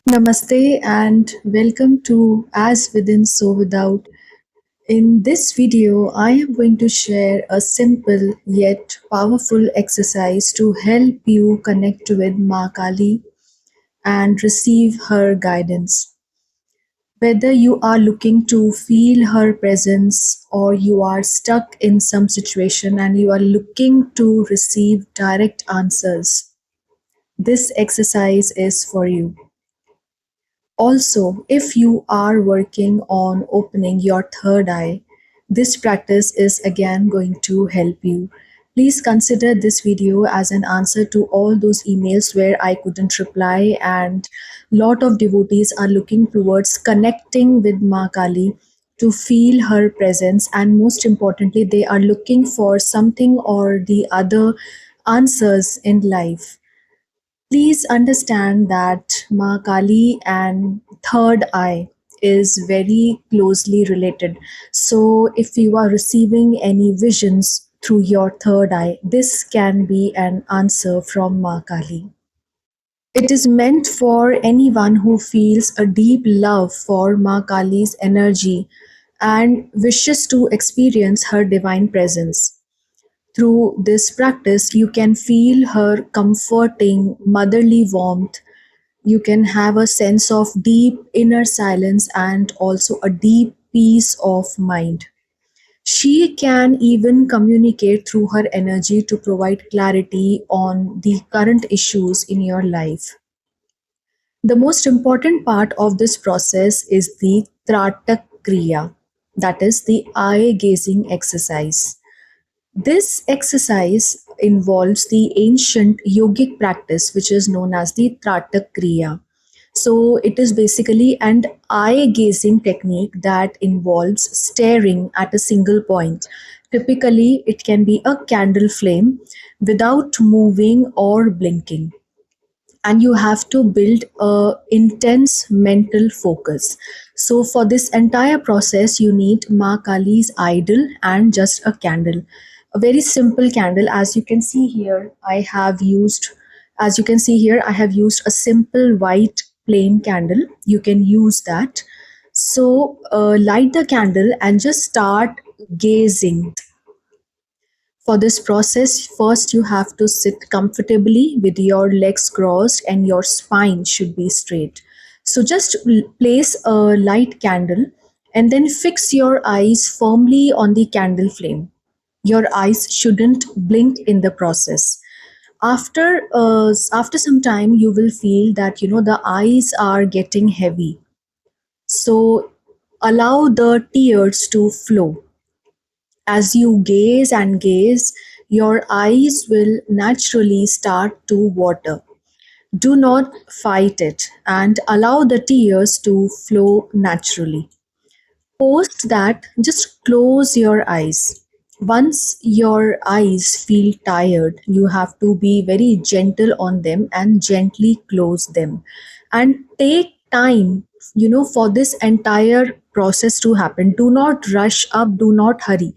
Namaste and welcome to As Within So Without. In this video, I am going to share a simple yet powerful exercise to help you connect with Ma Kali and receive her guidance. Whether you are looking to feel her presence or you are stuck in some situation and you are looking to receive direct answers, this exercise is for you. Also, if you are working on opening your third eye, this practice is again going to help you. Please consider this video as an answer to all those emails where I couldn't reply, and lot of devotees are looking towards connecting with Ma Kali to feel her presence, and most importantly they are looking for something or the other answers in life. Please understand that Ma Kali and third eye is very closely related. So, if you are receiving any visions through your third eye, this can be an answer from Ma Kali. It is meant for anyone who feels a deep love for Ma Kali's energy and wishes to experience her divine presence. Through this practice, you can feel her comforting, motherly warmth. You can have a sense of deep inner silence and also a deep peace of mind. She can even communicate through her energy to provide clarity on the current issues in your life. The most important part of this process is the Tratak Kriya, that is the eye gazing exercise. This exercise involves the ancient yogic practice which is known as the Tratak Kriya. So it is basically an eye gazing technique that involves staring at a single point. Typically, it can be a candle flame without moving or blinking, and you have to build a intense mental focus. So for this entire process you need Ma Kali's idol and just a candle, a very simple candle. As you can see here, I have used a simple white plain candle. You can use that. So light the candle and just start gazing. For this process, first you have to sit comfortably with your legs crossed and your spine should be straight. So just place a light candle and then fix your eyes firmly on the candle flame. Your eyes shouldn't blink in the process. After some time, you will feel that the eyes are getting heavy. So allow the tears to flow. As you gaze and gaze, your eyes will naturally start to water. Do not fight it and allow the tears to flow naturally. Post that, just close your eyes. Once your eyes feel tired, you have to be very gentle on them and gently close them. And take time, for this entire process to happen. Do not rush up, do not hurry.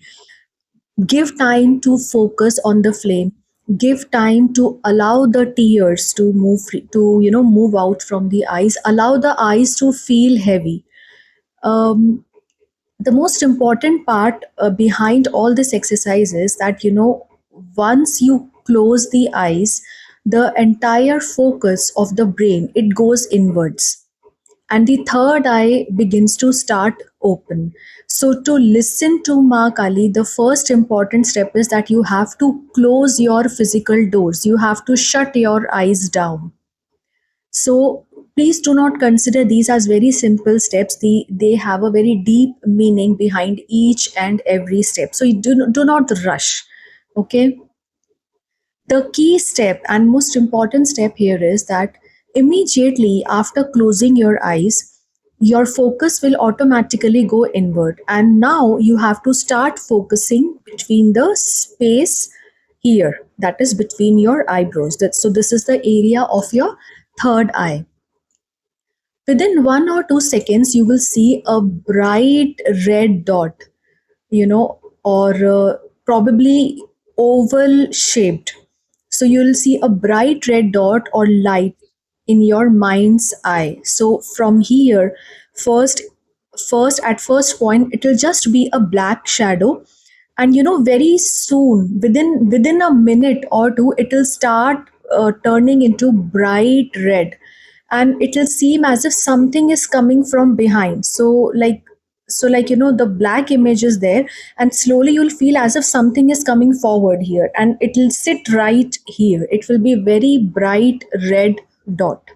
Give time to focus on the flame. Give time to allow the tears to move move out from the eyes. Allow the eyes to feel heavy. Um, the most important part behind all this exercise is that once you close the eyes, the entire focus of the brain, it goes inwards and the third eye begins to start open. So, to listen to Ma Kali, the first important step is that you have to close your physical doors. You have to shut your eyes down. So, please do not consider these as very simple steps. They have a very deep meaning behind each and every step. So, you do not rush. Okay. The key step and most important step here is that immediately after closing your eyes, your focus will automatically go inward. And now you have to start focusing between the space here, that is between your eyebrows. So, this is the area of your third eye. Within 1 or 2 seconds, you will see a bright red dot, or probably oval shaped. So you'll see a bright red dot or light in your mind's eye. So from here, first at first point it will just be a black shadow, and very soon, within a minute or two, it will start turning into bright red, and it will seem as if something is coming from behind. So the black image is there, and slowly you'll feel as if something is coming forward here, and it will sit right here. It will be very bright red dot.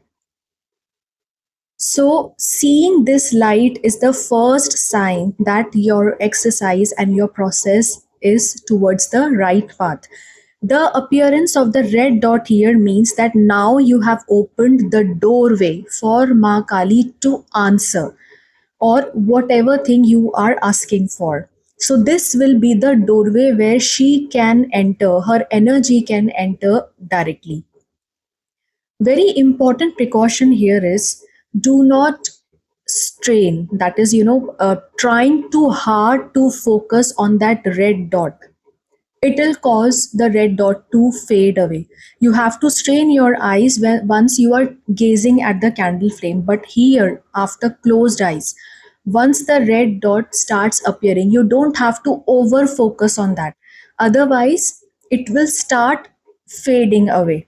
So, seeing this light is the first sign that your exercise and your process is towards the right path. The appearance of the red dot here means that now you have opened the doorway for Ma Kali to answer, or whatever thing you are asking for. So, this will be the doorway where she can enter, her energy can enter directly. Very important precaution here is, do not strain, that is, trying too hard to focus on that red dot. It will cause the red dot to fade away. You have to strain your eyes once you are gazing at the candle flame, but here, after closed eyes, once the red dot starts appearing, you don't have to over focus on that. Otherwise, it will start fading away.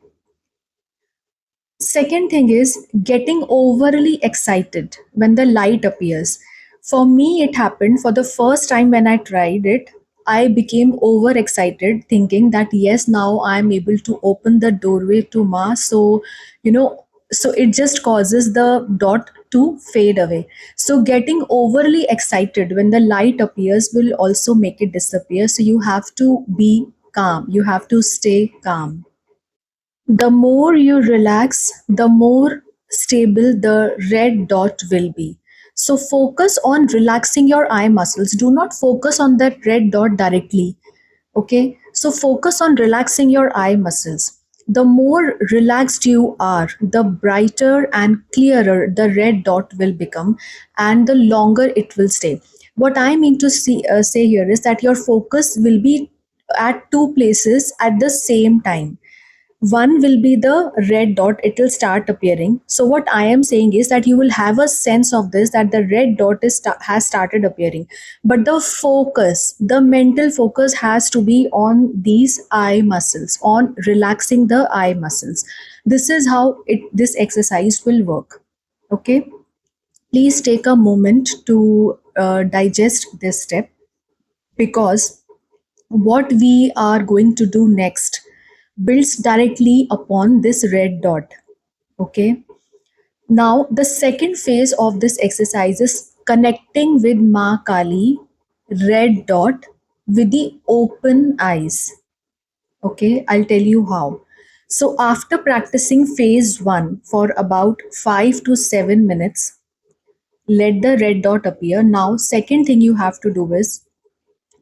Second thing is getting overly excited when the light appears. For me, it happened for the first time when I tried it. I became overexcited, thinking that yes, now I'm able to open the doorway to Ma. So it just causes the dot to fade away. So getting overly excited when the light appears will also make it disappear. So you have to be calm. You have to stay calm. The more you relax, the more stable the red dot will be. So focus on relaxing your eye muscles. Do not focus on that red dot directly. Okay? So focus on relaxing your eye muscles. The more relaxed you are, the brighter and clearer the red dot will become, and the longer it will stay. What I mean to say here is that your focus will be at two places at the same time. One will be the red dot, it will start appearing. So what I am saying is that you will have a sense of this, that the red dot has started appearing, but the focus, the mental focus, has to be on these eye muscles, on relaxing the eye muscles. This is how this exercise will work. Okay, please take a moment to digest this step, because what we are going to do next builds directly upon this red dot. Okay. Now, the second phase of this exercise is connecting with Ma Kali, red dot, with the open eyes. Okay, I'll tell you how. So, after practicing phase one for about 5 to 7 minutes, let the red dot appear. Now, second thing you have to do is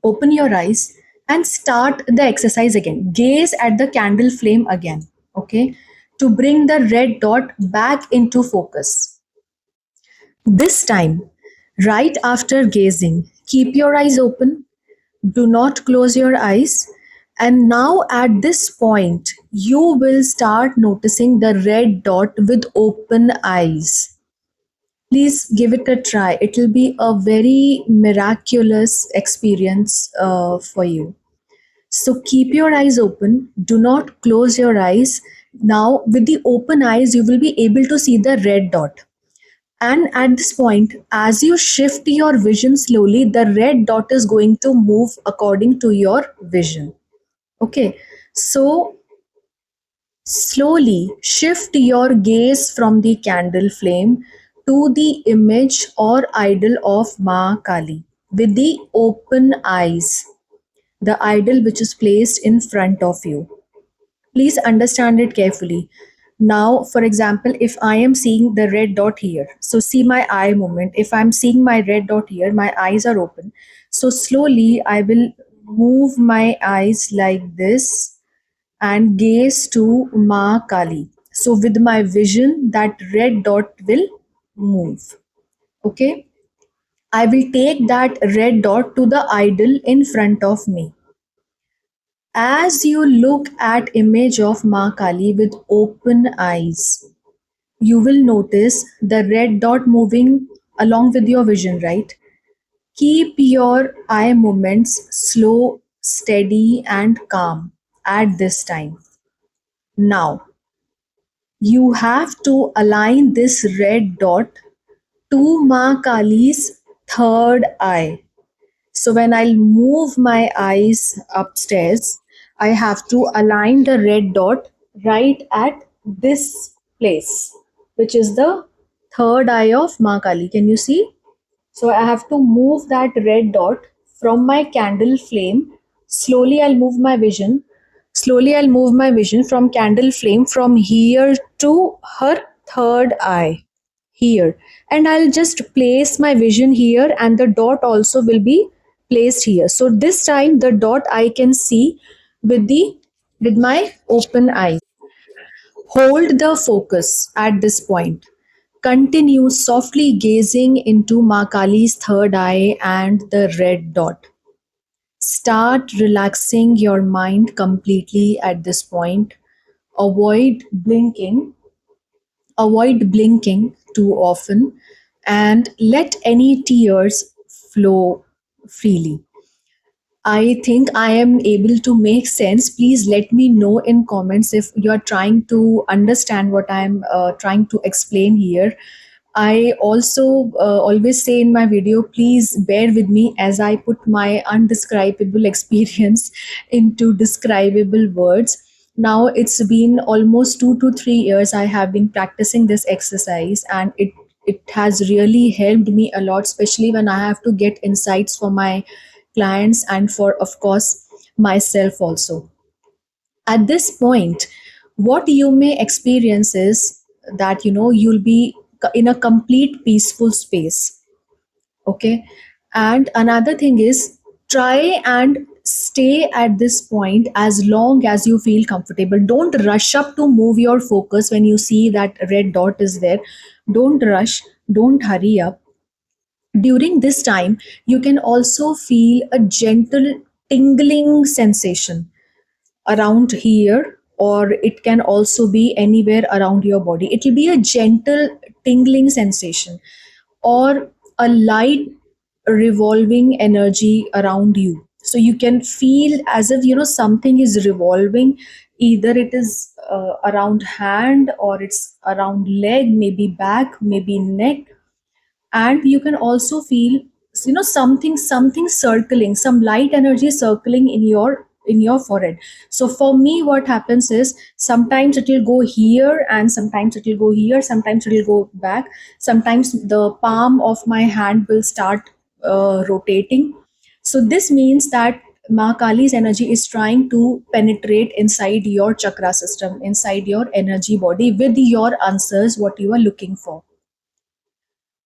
open your eyes and start the exercise again. Gaze at the candle flame again, okay, to bring the red dot back into focus. This time, right after gazing, keep your eyes open, do not close your eyes. And now, at this point, you will start noticing the red dot with open eyes. Please give it a try. It will be a very miraculous experience for you. So keep your eyes open. Do not close your eyes. Now, with the open eyes, you will be able to see the red dot. And at this point, as you shift your vision slowly, the red dot is going to move according to your vision. Okay. So slowly shift your gaze from the candle flame to the image or idol of Ma Kali with the open eyes, the idol which is placed in front of you. Please understand it carefully. Now, for example, if I am seeing the red dot here, so see my eye movement. If I'm seeing my red dot here, my eyes are open. So slowly I will move my eyes like this and gaze to Ma Kali. So with my vision, that red dot will move. Okay. I will take that red dot to the idol in front of me. As you look at image of Ma Kali with open eyes, you will notice the red dot moving along with your vision, right? Keep your eye movements slow, steady, and calm at this time. Now, you have to align this red dot to Ma Kali's third eye. So when I'll move my eyes upstairs, I have to align the red dot right at this place, which is the third eye of Ma Kali. Can you see? So I have to move that red dot from my candle flame. Slowly I'll move my vision. Slowly I'll move my vision from candle flame from here to her third eye here, and I'll just place my vision here, and the dot also will be placed here. So this time the dot I can see with my open eyes. Hold the focus at this point. Continue softly gazing into Ma Kali's third eye and the red dot. Start relaxing your mind completely at this point. Avoid blinking Avoid blinking too often, and let any tears flow freely. I think I am able to make sense. Please let me know in comments if you are trying to understand what I am trying to explain here. I also always say in my video, please bear with me as I put my undescribable experience into describable words. Now it's been almost 2 to 3 years I have been practicing this exercise, and it has really helped me a lot, especially when I have to get insights for my clients and for, of course, myself also. At this point, what you may experience is that you'll be in a complete peaceful space. Okay. And another thing is, try and stay at this point as long as you feel comfortable. Don't rush up to move your focus when you see that red dot is there. Don't rush, don't hurry up. During this time, you can also feel a gentle tingling sensation around here, or it can also be anywhere around your body. It will be a gentle tingling sensation, or a light revolving energy around you. So you can feel as if something is revolving. Either it is around hand, or it's around leg, maybe back, maybe neck. And you can also feel something circling, some light energy circling in your forehead. So for me, what happens is, sometimes it will go here, and sometimes it will go here, sometimes it will go back. Sometimes the palm of my hand will start rotating. So this means that Ma Kali's energy is trying to penetrate inside your chakra system, inside your energy body, with your answers, what you are looking for.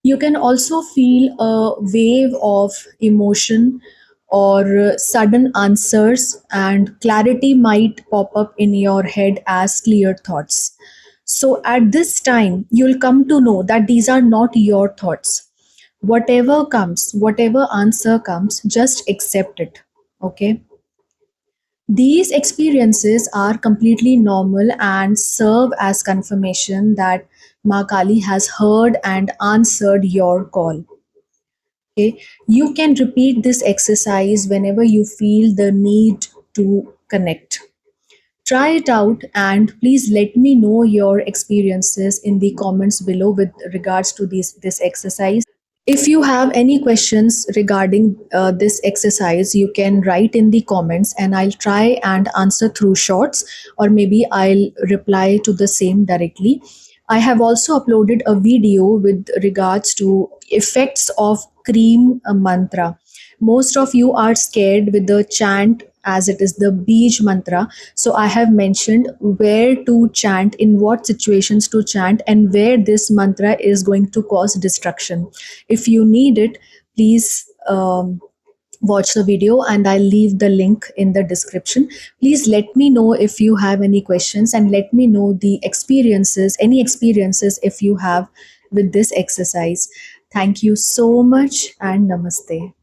You can also feel a wave of emotion, or sudden answers, and clarity might pop up in your head as clear thoughts. So at this time, you'll come to know that these are not your thoughts. Whatever comes, whatever answer comes, just accept it. Okay. These experiences are completely normal and serve as confirmation that Ma Kali has heard and answered your call. Okay, you can repeat this exercise whenever you feel the need to connect. Try it out, and please let me know your experiences in the comments below with regards to this exercise. If you have any questions regarding this exercise, you can write in the comments, and I'll try and answer through shorts, or maybe I'll reply to the same directly. I have also uploaded a video with regards to effects of Cream mantra. Most of you are scared with the chant, as it is the Bij mantra. So I have mentioned where to chant, in what situations to chant, and where this mantra is going to cause destruction. If you need it, please watch the video, and I'll leave the link in the description. Please let me know if you have any questions, and let me know the experiences, any experiences if you have with this exercise. Thank you so much, and namaste.